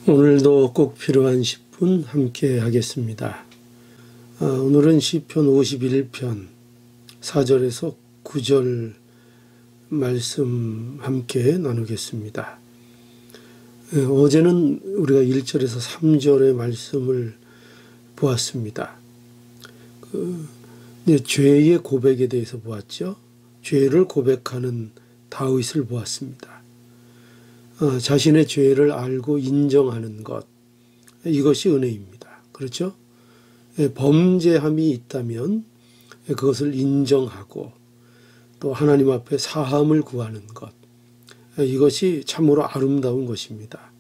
오늘도 꼭 필요한 10분 함께 하겠습니다. 오늘은 시편 51편 4절에서 9절 말씀 함께 나누겠습니다. 어제는 우리가 1절에서 3절의 말씀을 보았습니다. 죄의 고백에 대해서 보았죠. 죄를 고백하는 다윗을 보았습니다. 자신의 죄를 알고 인정하는 것, 이것이 은혜입니다. 그렇죠? 범죄함이 있다면 그것을 인정하고 또 하나님 앞에 사함을 구하는 것, 이것이 참으로 아름다운 것입니다.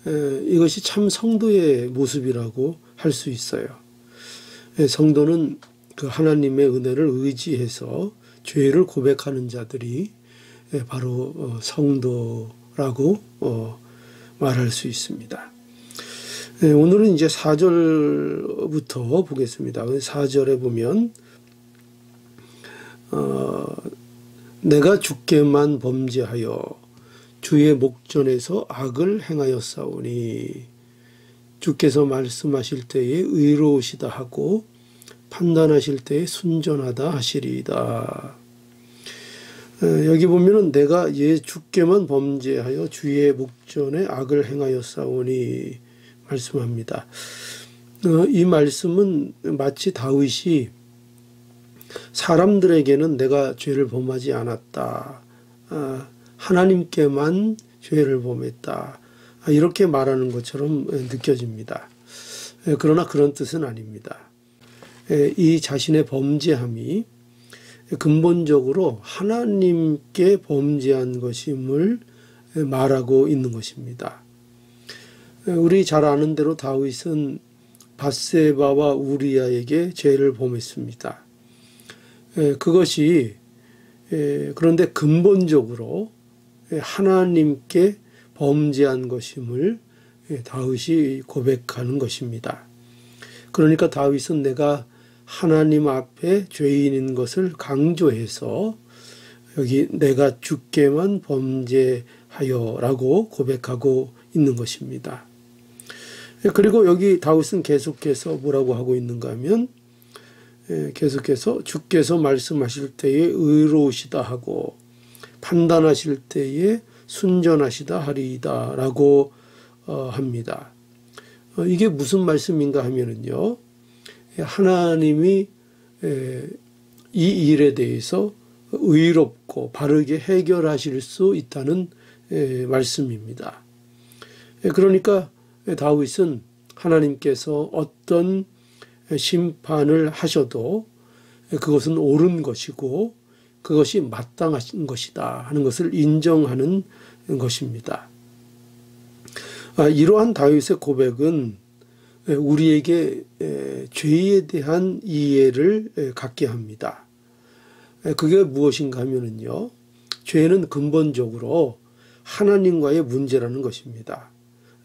이것이 참 성도의 모습이라고 할 수 있어요. 성도는 그 하나님의 은혜를 의지해서 죄를 고백하는 자들이 바로 성도라고 말할 수 있습니다. 오늘은 이제 4절부터 보겠습니다. 4절에 보면 내가 주께만 범죄하여 주의 목전에서 악을 행하였사오니 주께서 말씀하실 때에 의로우시다 하고 판단하실 때에 순전하다 하시리이다. 여기 보면은 내가 주께만 범죄하여 주의 목전에 악을 행하였사오니 말씀합니다. 이 말씀은 마치 다윗이 사람들에게는 내가 죄를 범하지 않았다, 하나님께만 죄를 범했다, 이렇게 말하는 것처럼 느껴집니다. 그러나 그런 뜻은 아닙니다. 이 자신의 범죄함이 근본적으로 하나님께 범죄한 것임을 말하고 있는 것입니다. 우리 잘 아는 대로 다윗은 밧세바와 우리아에게 죄를 범했습니다. 그것이 그런데 근본적으로 하나님께 범죄한 것임을 다윗이 고백하는 것입니다. 그러니까 다윗은 내가 하나님 앞에 죄인인 것을 강조해서 여기 내가 주께만 범죄하여 라고 고백하고 있는 것입니다. 그리고 여기 다윗은 계속해서 뭐라고 하고 있는가 하면 계속해서 주께서 말씀하실 때에 의로우시다 하고 판단하실 때에 순전하시다 하리이다 라고 합니다. 이게 무슨 말씀인가 하면은요, 하나님이 이 일에 대해서 의롭고 바르게 해결하실 수 있다는 말씀입니다. 그러니까 다윗은 하나님께서 어떤 심판을 하셔도 그것은 옳은 것이고 그것이 마땅하신 것이다 하는 것을 인정하는 것입니다. 이러한 다윗의 고백은 우리에게 죄에 대한 이해를 갖게 합니다. 그게 무엇인가 하면은요, 죄는 근본적으로 하나님과의 문제라는 것입니다.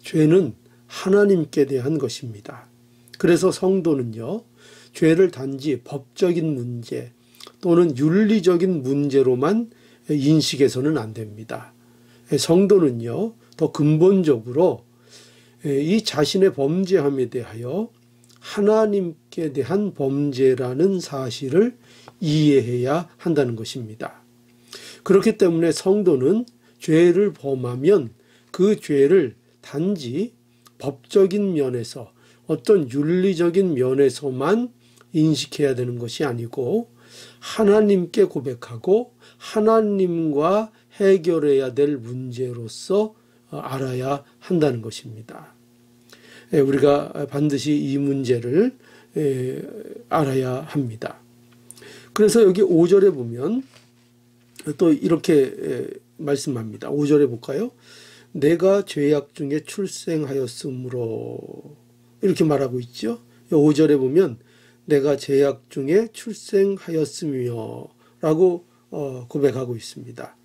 죄는 하나님께 대한 것입니다. 그래서 성도는요, 죄를 단지 법적인 문제 또는 윤리적인 문제로만 인식해서는 안 됩니다. 성도는요, 더 근본적으로 이 자신의 범죄함에 대하여 하나님께 대한 범죄라는 사실을 이해해야 한다는 것입니다. 그렇기 때문에 성도는 죄를 범하면 그 죄를 단지 법적인 면에서 어떤 윤리적인 면에서만 인식해야 되는 것이 아니고 하나님께 고백하고 하나님과 해결해야 될 문제로서 알아야 한다는 것입니다. 우리가 반드시 이 문제를 알아야 합니다. 그래서 여기 5절에 보면 또 이렇게 말씀합니다. 5절에 볼까요? 내가 죄악 중에 출생하였으므로 이렇게 말하고 있죠. 5절에 보면 내가 죄악 중에 출생하였으며 라고 고백하고 있습니다.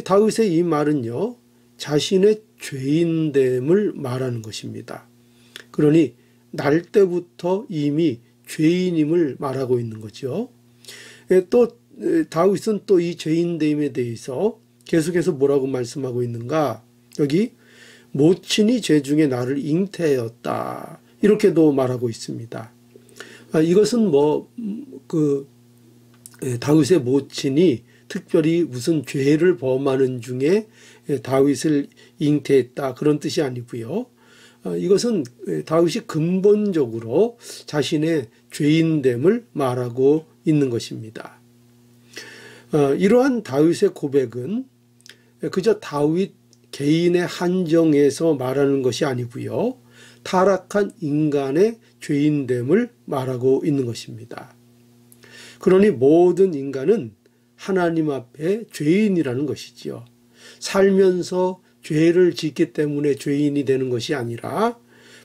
다윗의 이 말은요, 자신의 죄인됨을 말하는 것입니다. 그러니 날 때부터 이미 죄인임을 말하고 있는 거죠. 또 다윗은 또 이 죄인됨에 대해서 계속해서 뭐라고 말씀하고 있는가? 여기 모친이 죄 중에 나를 잉태하였다. 이렇게도 말하고 있습니다. 이것은 다윗의 모친이 특별히 무슨 죄를 범하는 중에 다윗을 잉태했다 그런 뜻이 아니고요. 이것은 다윗이 근본적으로 자신의 죄인됨을 말하고 있는 것입니다. 이러한 다윗의 고백은 그저 다윗 개인의 한정에서 말하는 것이 아니고요. 타락한 인간의 죄인됨을 말하고 있는 것입니다. 그러니 모든 인간은 하나님 앞에 죄인이라는 것이지요. 살면서 죄를 짓기 때문에 죄인이 되는 것이 아니라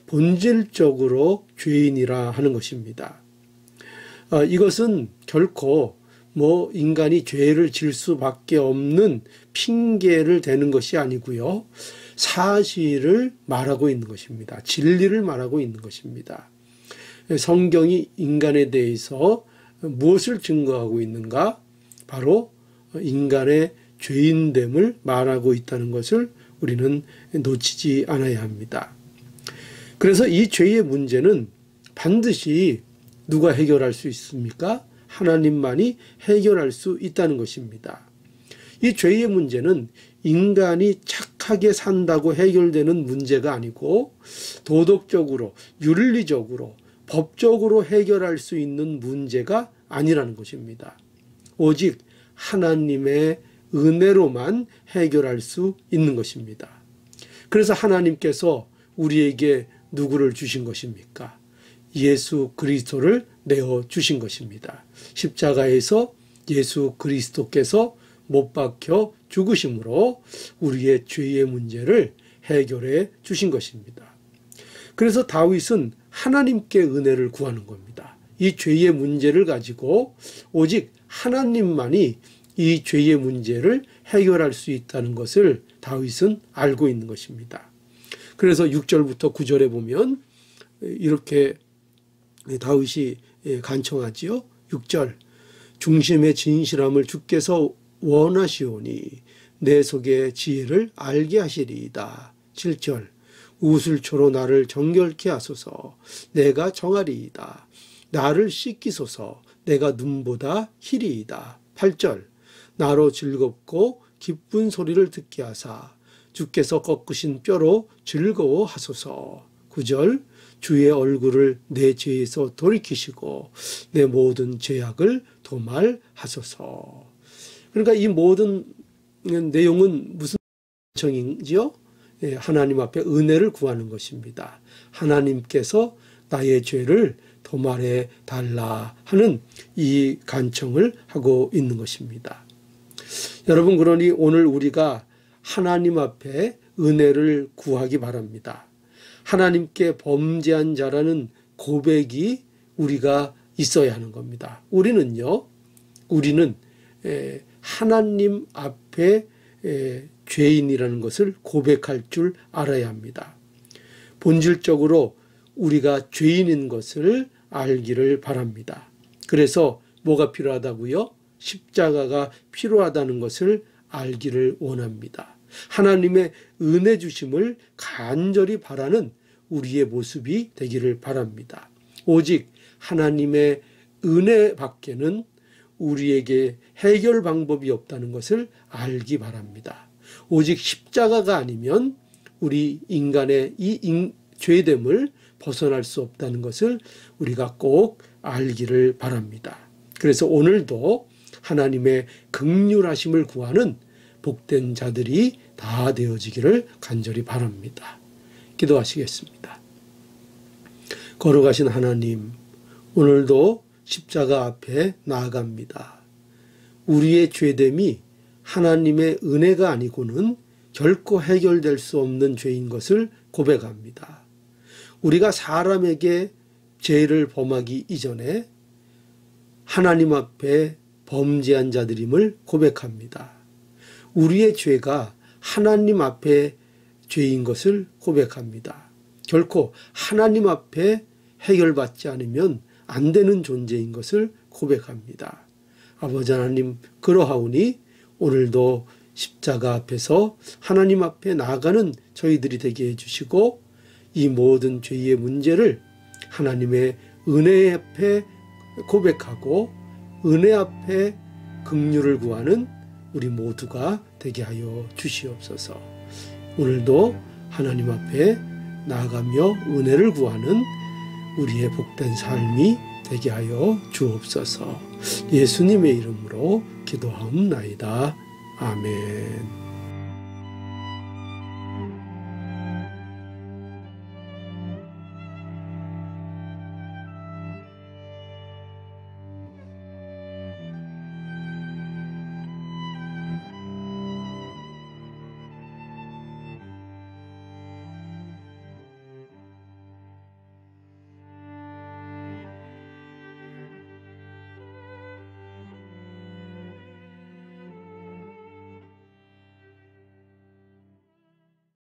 본질적으로 죄인이라 하는 것입니다. 이것은 결코 인간이 죄를 질 수밖에 없는 핑계를 대는 것이 아니고요. 사실을 말하고 있는 것입니다. 진리를 말하고 있는 것입니다. 성경이 인간에 대해서 무엇을 증거하고 있는가? 바로 인간의 죄인됨을 말하고 있다는 것을 우리는 놓치지 않아야 합니다. 그래서 이 죄의 문제는 반드시 누가 해결할 수 있습니까? 하나님만이 해결할 수 있다는 것입니다. 이 죄의 문제는 인간이 착하게 산다고 해결되는 문제가 아니고 도덕적으로, 윤리적으로, 법적으로 해결할 수 있는 문제가 아니라는 것입니다. 오직 하나님의 은혜로만 해결할 수 있는 것입니다. 그래서 하나님께서 우리에게 누구를 주신 것입니까? 예수 그리스도를 내어 주신 것입니다. 십자가에서 예수 그리스도께서 못 박혀 죽으심으로 우리의 죄의 문제를 해결해 주신 것입니다. 그래서 다윗은 하나님께 은혜를 구하는 겁니다. 이 죄의 문제를 가지고 오직 하나님만이 이 죄의 문제를 해결할 수 있다는 것을 다윗은 알고 있는 것입니다. 그래서 6절부터 9절에 보면 이렇게 다윗이 간청하지요. 6절 중심의 진실함을 주께서 원하시오니 내 속의 지혜를 알게 하시리이다. 7절 우슬초로 나를 정결케 하소서 내가 정하리이다. 나를 씻기소서 내가 눈보다 희리이다. 8절 나로 즐겁고 기쁜 소리를 듣게 하사 주께서 꺾으신 뼈로 즐거워하소서. 9절 주의 얼굴을 내 죄에서 돌이키시고 내 모든 죄악을 도말하소서. 그러니까 이 모든 내용은 무슨 간청인지요? 하나님 앞에 은혜를 구하는 것입니다. 하나님께서 나의 죄를 도말해 달라 하는 이 간청을 하고 있는 것입니다. 여러분, 그러니 오늘 우리가 하나님 앞에 은혜를 구하기 바랍니다. 하나님께 범죄한 자라는 고백이 우리가 있어야 하는 겁니다. 우리는 하나님 앞에 죄인이라는 것을 고백할 줄 알아야 합니다. 본질적으로 우리가 죄인인 것을 알기를 바랍니다. 그래서 뭐가 필요하다고요? 십자가가 필요하다는 것을 알기를 원합니다. 하나님의 은혜 주심을 간절히 바라는 우리의 모습이 되기를 바랍니다. 오직 하나님의 은혜 밖에는 우리에게 해결 방법이 없다는 것을 알기 바랍니다. 오직 십자가가 아니면 우리 인간의 이 죄됨을 벗어날 수 없다는 것을 우리가 꼭 알기를 바랍니다. 그래서 오늘도 하나님의 긍휼하심을 구하는 복된 자들이 다 되어지기를 간절히 바랍니다. 기도하시겠습니다. 거룩하신 하나님, 오늘도 십자가 앞에 나아갑니다. 우리의 죄됨이 하나님의 은혜가 아니고는 결코 해결될 수 없는 죄인 것을 고백합니다. 우리가 사람에게 죄를 범하기 이전에 하나님 앞에 범죄한 자들임을 고백합니다. 우리의 죄가 하나님 앞에 죄인 것을 고백합니다. 결코 하나님 앞에 해결받지 않으면 안 되는 존재인 것을 고백합니다. 아버지 하나님, 그러하오니 오늘도 십자가 앞에서 하나님 앞에 나아가는 저희들이 되게 해주시고 이 모든 죄의 문제를 하나님의 은혜 앞에 고백하고 은혜 앞에 긍휼을 구하는 우리 모두가 되게 하여 주시옵소서. 오늘도 하나님 앞에 나아가며 은혜를 구하는 우리의 복된 삶이 되게 하여 주옵소서. 예수님의 이름으로 기도하옵나이다. 아멘.